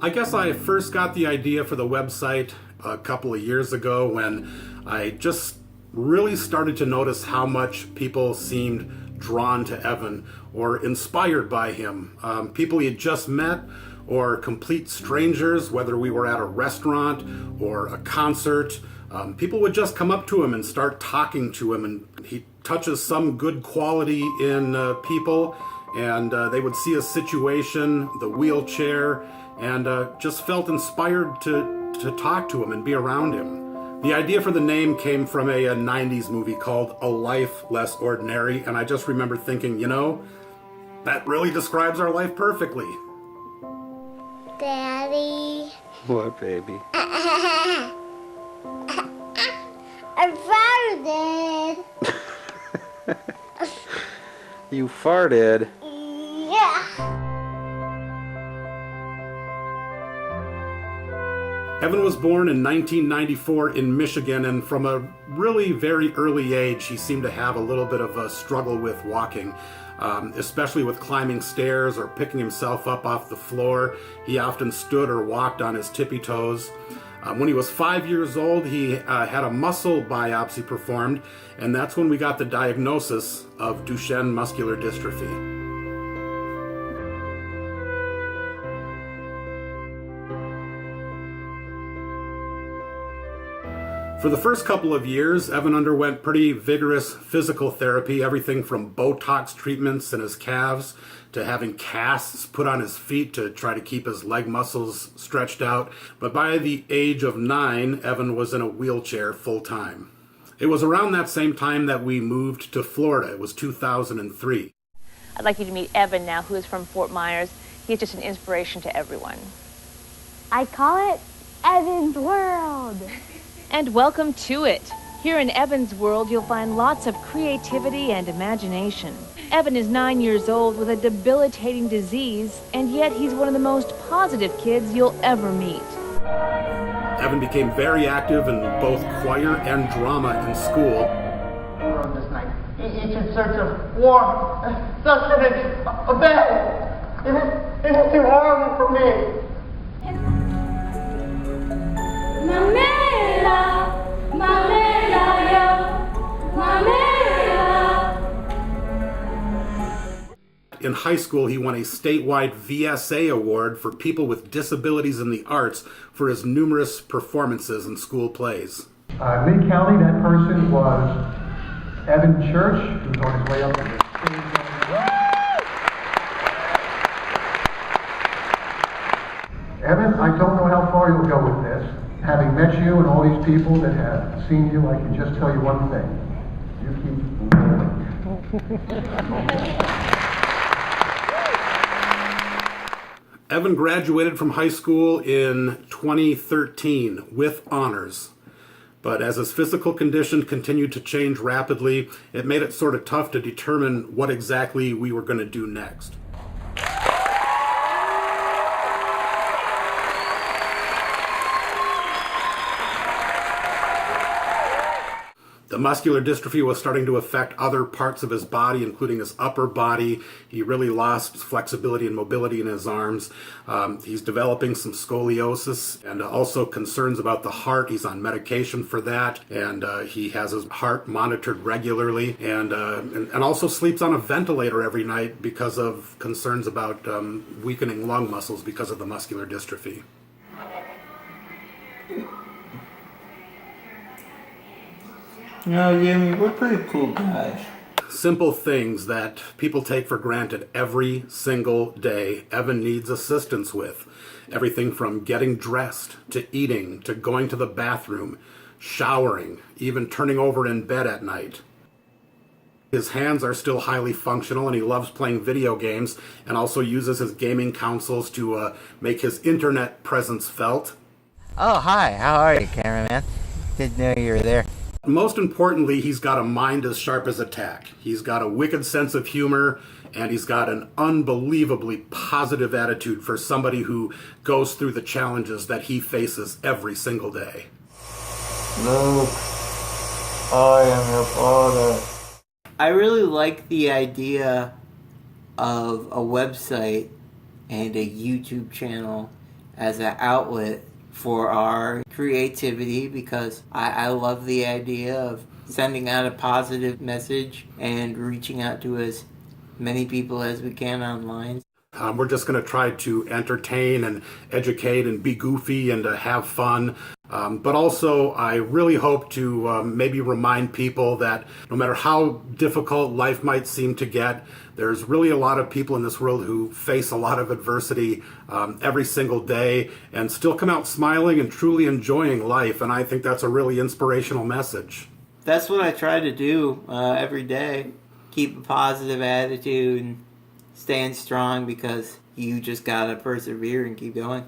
I guess I first got the idea for the website a couple of years ago when I just really started to notice how much people seemed drawn to Evan or inspired by him. People he had just met or complete strangers, whether we were at a restaurant or a concert. People would just come up to him and start talking to him, and he touches some good quality in people, and they would see a situation, the wheelchair, and just felt inspired to talk to him and be around him. The idea for the name came from a 90s movie called A Life Less Ordinary, and I just remember thinking, you know, that really describes our life perfectly. Daddy. What, baby? I farted. You farted? Yeah. Evan was born in 1994 in Michigan, and from a really very early age, he seemed to have a little bit of a struggle with walking, especially with climbing stairs or picking himself up off the floor. He often stood or walked on his tippy toes. When he was 5 years old, he had a muscle biopsy performed, and that's when we got the diagnosis of Duchenne muscular dystrophy. For the first couple of years, Evan underwent pretty vigorous physical therapy, everything from Botox treatments in his calves to having casts put on his feet to try to keep his leg muscles stretched out. But by the age of 9, Evan was in a wheelchair full time. It was around that same time that we moved to Florida. It was 2003. I'd like you to meet Evan now, who is from Fort Myers. He's just an inspiration to everyone. I call it Evan's World. And welcome to it. Here in Evan's world, you'll find lots of creativity and imagination. Evan is 9 years old with a debilitating disease, and yet he's one of the most positive kids you'll ever meet. Evan became very active in both choir and drama in school. We're on this night, each in search of warmth, sustenance, a bed. It is too horrible for me. Mamela, Mamela, yo, Mamela. In high school, he won a statewide VSA award for people with disabilities in the arts for his numerous performances in school plays. Lee County, that person was Evan Church, who was on his way up to the stage. Evan, I don't know how far you'll go with this. Having met you and all these people that have seen you, I can just tell you one thing. You keep moving. Evan graduated from high school in 2013 with honors. But as his physical condition continued to change rapidly, it made it sort of tough to determine what exactly we were going to do next. The muscular dystrophy was starting to affect other parts of his body, including his upper body. He really lost flexibility and mobility in his arms. He's developing some scoliosis and also concerns about the heart. He's on medication for that, and he has his heart monitored regularly, and also sleeps on a ventilator every night because of concerns about weakening lung muscles because of the muscular dystrophy. You know, Jimmy, we're pretty cool guys. Simple things that people take for granted every single day, Evan needs assistance with. Everything from getting dressed, to eating, to going to the bathroom, showering, even turning over in bed at night. His hands are still highly functional, and he loves playing video games, and also uses his gaming consoles to make his internet presence felt. Oh, hi. How are you, cameraman? Didn't know you were there. Most importantly, he's got a mind as sharp as a tack. He's got a wicked sense of humor, and he's got an unbelievably positive attitude for somebody who goes through the challenges that he faces every single day. Look, I am your father. I really like the idea of a website and a YouTube channel as an outlet for our creativity, because I love the idea of sending out a positive message and reaching out to as many people as we can online. We're just going to try to entertain and educate and be goofy and have fun. But also, I really hope to maybe remind people that no matter how difficult life might seem to get, there's really a lot of people in this world who face a lot of adversity every single day and still come out smiling and truly enjoying life. And I think that's a really inspirational message. That's what I try to do every day. Keep a positive attitude and staying strong, because you just gotta persevere and keep going.